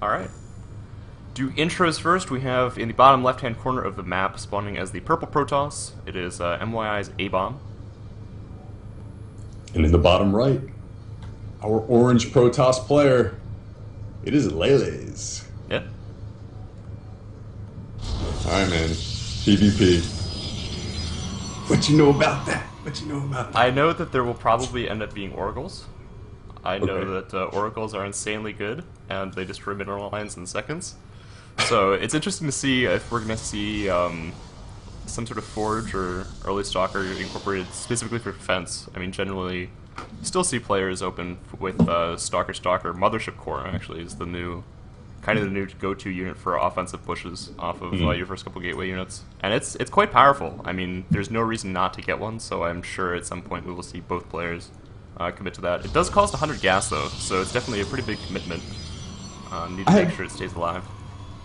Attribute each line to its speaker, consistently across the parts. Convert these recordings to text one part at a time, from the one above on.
Speaker 1: Alright. Do intros first. We have in the bottom left-hand corner of the map spawning as the purple Protoss. It is MYI's Abomb.
Speaker 2: And in the bottom right, our orange Protoss player, it is Leles.
Speaker 1: Yep.
Speaker 2: Alright, man. PvP. What you know about that? What you know about that?
Speaker 1: I know that there will probably end up being Oracles. I know
Speaker 2: Okay.
Speaker 1: that Oracles are insanely good, and they destroy mineral lines in seconds. So it's interesting to see if we're going to see some sort of Forge or early Stalker incorporated specifically for defense. I mean, generally, you still see players open with Stalker. Mothership Core, actually, is the new, kind of the new go-to unit for offensive pushes off of your first couple gateway units. And it's quite powerful. I mean, there's no reason not to get one, so I'm sure at some point we will see both players commit to that. It does cost 100 gas, though, so it's definitely a pretty big commitment. Need to make sure it stays alive.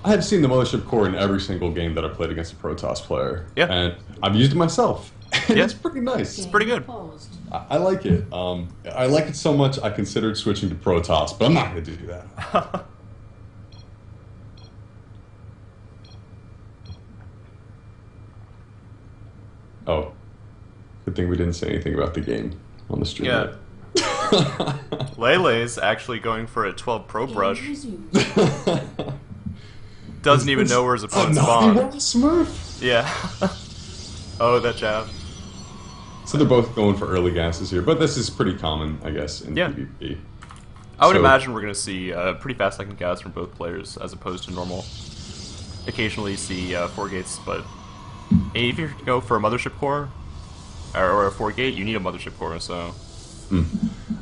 Speaker 2: I have seen the Mothership Core in every single game that I've played against a Protoss player.
Speaker 1: Yeah.
Speaker 2: And I've used it myself. And
Speaker 1: Yeah.
Speaker 2: it's pretty nice.
Speaker 1: It's pretty good.
Speaker 2: I like it. I like it so much I considered switching to Protoss, but I'm not going to do that. Oh. Good thing we didn't say anything about the game on the stream.
Speaker 1: Yeah. Leles actually going for a 12 Pro brush. Doesn't even know where his opponent spawned.
Speaker 2: Smurf.
Speaker 1: Yeah. Oh, that jab.
Speaker 2: So they're both going for early gases here, but this is pretty common, I guess, in
Speaker 1: Yeah.
Speaker 2: PvP.
Speaker 1: I would
Speaker 2: So-
Speaker 1: imagine we're going to see pretty fast second gas from both players as opposed to normal. Occasionally you see 4 gates, but if you go for a Mothership Core or a 4 gate, you need a Mothership Core, so...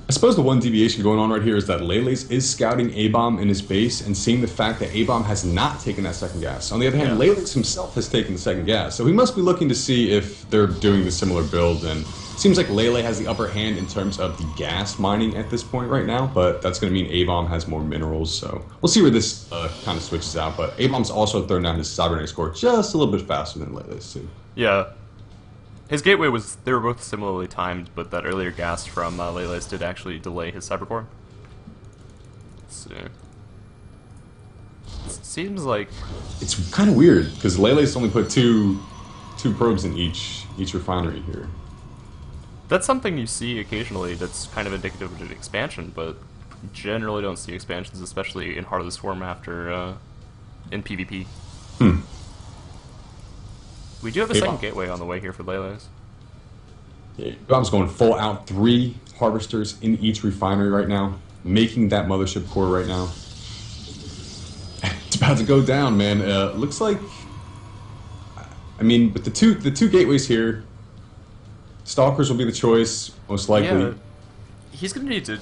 Speaker 2: I suppose the one deviation going on right here is that Leles is scouting Abomb in his base and seeing the fact that Abomb has not taken that second gas. On the other hand,
Speaker 1: Yeah.
Speaker 2: Leles himself has taken the second gas, so he must be looking to see if they're doing the similar build, and it seems like Lele has the upper hand in terms of the gas mining at this point right now, but that's going to mean Abomb has more minerals, so we'll see where this kind of switches out, but Abomb's also thrown down his Cybernetic score just a little bit faster than Lele's too.
Speaker 1: Yeah. His gateway was, they were both similarly timed, but that earlier gas from Leles did actually delay his Cybercore. Let's see. It seems like...
Speaker 2: It's kind of weird, because Lele's only put two probes in each refinery here.
Speaker 1: That's something you see occasionally that's kind of indicative of an expansion, but you generally don't see expansions, especially in Heart of the Swarm after, in PvP. We do have a second gateway on the way here for Leles.
Speaker 2: Yeah, Bomb's going full out, 3 harvesters in each refinery right now, making that Mothership Core right now. It's about to go down, man. Looks like, I mean, with the two gateways here, Stalkers will be the choice, most likely.
Speaker 1: Yeah, he's going to need to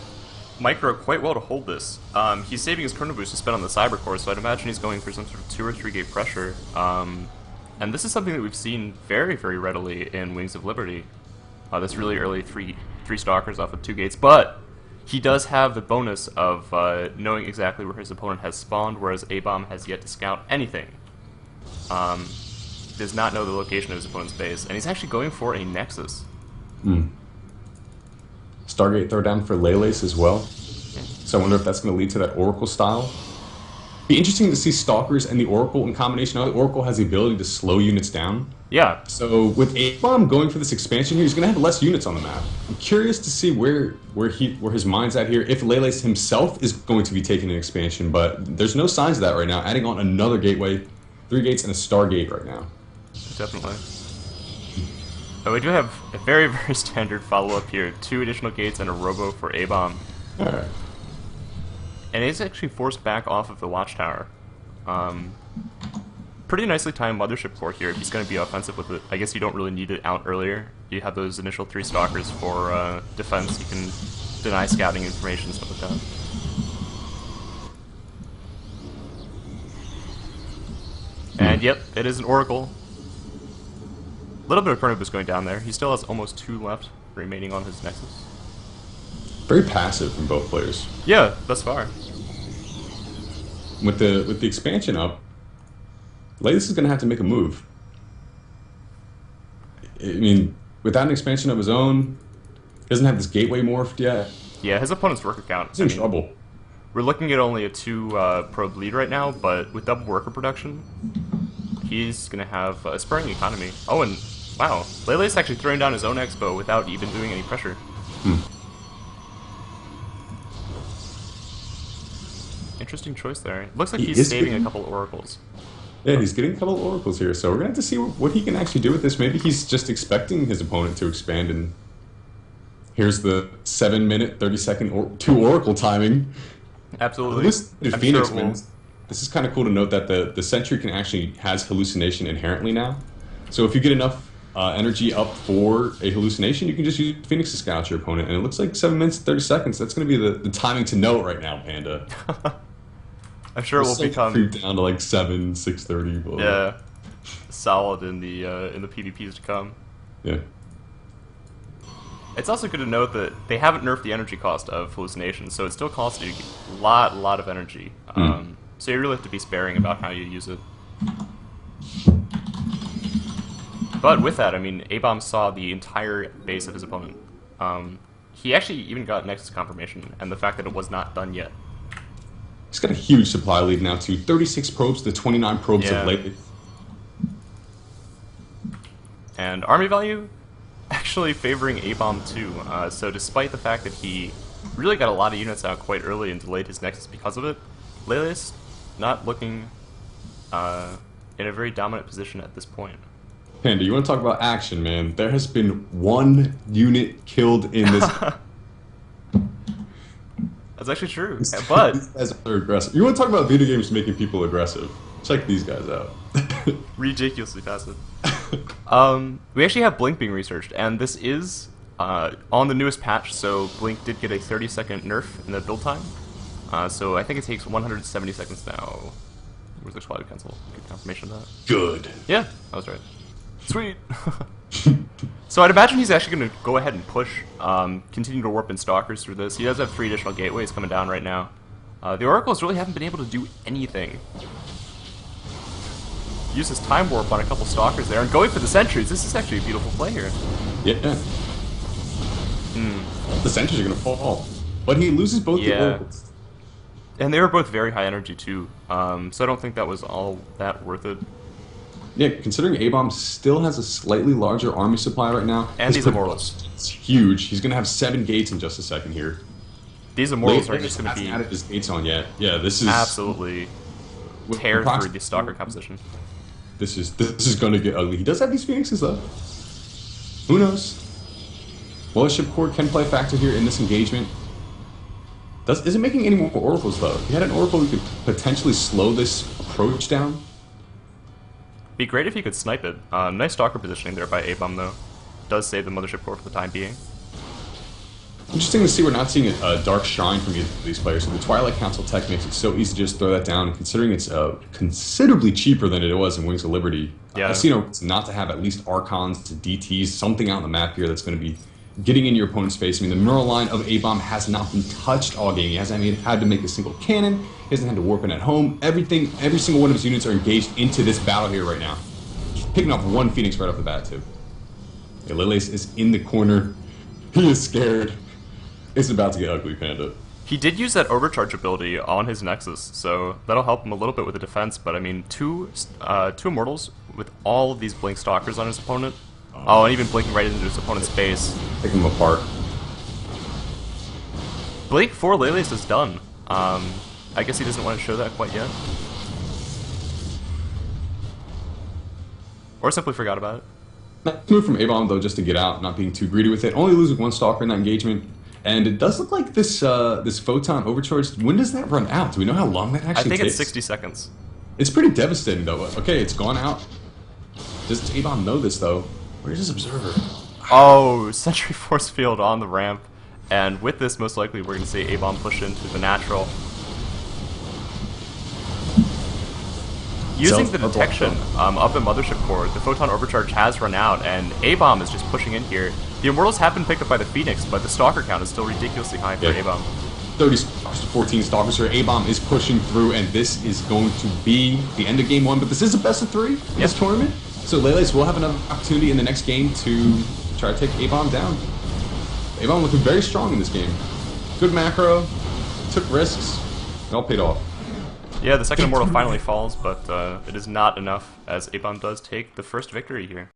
Speaker 1: micro quite well to hold this. He's saving his chrono boost to spend on the Cybercore, so I'd imagine he's going for some sort of 2 or 3 gate pressure. And this is something that we've seen very, very readily in Wings of Liberty. This really early 3 Stalkers off of 2 gates, but he does have the bonus of knowing exactly where his opponent has spawned, whereas Abomb has yet to scout anything. Does not know the location of his opponent's base, and he's actually going for a Nexus.
Speaker 2: Stargate throwdown for Leles as well. So I wonder if that's going to lead to that Oracle style. Be interesting to see Stalkers and the Oracle in combination. Now the Oracle has the ability to slow units down.
Speaker 1: Yeah.
Speaker 2: So with Abomb going for this expansion here, he's going to have less units on the map. I'm curious to see where his mind's at here. If Leles himself is going to be taking an expansion, but there's no signs of that right now. Adding on another gateway, 3 gates and a Stargate right now.
Speaker 1: Definitely. Oh, we do have a very, very standard follow-up here. 2 additional gates and a robo for Abomb.
Speaker 2: Alright.
Speaker 1: And he's actually forced back off of the watchtower. Pretty nicely timed Mothership Core here if he's going to be offensive with it. I guess you don't really need it out earlier. You have those initial 3 Stalkers for defense. You can deny scouting information, stuff like that. And yep, it is an Oracle. A little bit of chrono boost going down there. He still has almost 2 left remaining on his Nexus.
Speaker 2: Very passive from both players.
Speaker 1: Yeah, thus far.
Speaker 2: With the expansion up, Leles is going to have to make a move. I mean, without an expansion of his own, he doesn't have this gateway morphed yet.
Speaker 1: Yeah, his opponent's worker count.
Speaker 2: He's in trouble.
Speaker 1: We're looking at only a 2 probe lead right now, but with double worker production, he's going to have a spurring economy. Oh, and wow, Leles actually throwing down his own Expo without even doing any pressure. Interesting choice there. Looks like he's saving a couple oracles.
Speaker 2: Yeah, he's getting a couple of oracles here, so we're going to have to see what he can actually do with this. Maybe he's just expecting his opponent to expand, and here's the 7-minute, 30-second 2 oracle timing.
Speaker 1: Absolutely.
Speaker 2: If Phoenix wins, this is kind of cool to note that the Sentry has hallucination inherently now. So if you get enough energy up for a hallucination, you can just use Phoenix to scout out your opponent, and it looks like 7 minutes, 30 seconds. That's going to be the timing to note right now, Panda.
Speaker 1: I'm sure it will become
Speaker 2: creep down to like 7, 6:30. But
Speaker 1: yeah, solid in the PvPs to come.
Speaker 2: Yeah.
Speaker 1: It's also good to note that they haven't nerfed the energy cost of hallucination, so it still costs you a lot of energy. So you really have to be sparing about how you use it. But with that, I mean, Abomb saw the entire base of his opponent. He actually even got Nexus confirmation, and the fact that it was not done yet.
Speaker 2: He's got a huge supply lead now, too. 36 probes to 29 probes of lately.
Speaker 1: And army value actually favoring Abomb too. So despite the fact that he really got a lot of units out quite early and delayed his Nexus because of it, Leles not looking in a very dominant position at this point.
Speaker 2: Panda, you want to talk about action, man? There has been 1 unit killed in this.
Speaker 1: That's actually true, but
Speaker 2: these guys are aggressive. You want to talk about video games making people aggressive? Check these guys out.
Speaker 1: ridiculously passive. We actually have Blink being researched, and this is on the newest patch, so Blink did get a 30-second nerf in the build time. So I think it takes 170 seconds now. Where's the Twilight Cancel? Get confirmation of that.
Speaker 2: Good.
Speaker 1: Yeah, I was right. Sweet. So I'd imagine he's actually going to go ahead and push, continue to warp in Stalkers through this. He does have 3 additional gateways coming down right now. The Oracles really haven't been able to do anything. Use his Time Warp on a couple Stalkers there, and going for the Sentries. This is actually a beautiful play here.
Speaker 2: Yeah. The Sentries are going to fall. But he loses both the Oracles.
Speaker 1: And they were both very high energy too, so I don't think that was all that worth it.
Speaker 2: Yeah, considering Abomb still has a slightly larger army supply right now.
Speaker 1: And these Immortals.
Speaker 2: It's huge. He's going to have 7 gates in just a second here.
Speaker 1: These Immortals are just going to be...
Speaker 2: hasn't added his gates on yet. Yeah, this is...
Speaker 1: Absolutely tear through the Stalker composition.
Speaker 2: This is going to get ugly. He does have these Phoenixes, though. Who knows? Mothership Core can play a factor here in this engagement. Isn't making any more Oracles, though. If he had an Oracle, he could potentially slow this approach down.
Speaker 1: Be great if he could snipe it. Nice Stalker positioning there by Abomb, though. Does save the Mothership Core for the time being.
Speaker 2: Interesting to see we're not seeing a Dark Shrine from either of these players. So the Twilight Council tech makes it so easy to just throw that down, and considering it's considerably cheaper than it was in Wings of Liberty, I've seen not to have at least Archons, DTs, something out on the map here that's going to be getting in your opponent's face. I mean, the mineral line of Abomb has not been touched all game. He hasn't had to make a single cannon. He hasn't had to warp in at home. Every single one of his units are engaged into this battle here right now. Picking off 1 Phoenix right off the bat, too. Yeah, Leles is in the corner. He is scared. It's about to get ugly, Panda.
Speaker 1: He did use that overcharge ability on his Nexus, so that'll help him a little bit with the defense, but I mean, two Immortals with all of these Blink Stalkers on his opponent. Oh, and even blinking right into his opponent's base.
Speaker 2: Pick him apart.
Speaker 1: Blink for Leles is done. I guess he doesn't want to show that quite yet. Or simply forgot about it.
Speaker 2: Nice move from Abomb, though, just to get out, not being too greedy with it. Only losing 1 Stalker in that engagement. And it does look like this this Photon Overcharge, when does that run out? Do we know how long that actually takes?
Speaker 1: I think it's 60 seconds.
Speaker 2: It's pretty devastating, though. Okay, it's gone out. Does Abomb know this, though? Where's his Observer?
Speaker 1: Oh, Sentry Force Field on the ramp. And with this, most likely, we're going to see Abomb push into the natural. Using the detection of the Mothership Core, the Photon Overcharge has run out, and Abomb is just pushing in here. The Immortals have been picked up by the Phoenix, but the Stalker count is still ridiculously high for Abomb.
Speaker 2: 30 Stalkers to 14 Stalkers here. Abomb is pushing through, and this is going to be the end of game 1, but this is a best of 3 in this tournament. So Leles will have another opportunity in the next game to try to take Abomb down. Abomb looking very strong in this game. Good macro, took risks, It all paid off.
Speaker 1: Yeah, the second Immortal finally falls, but it is not enough, as Abomb does take the first victory here.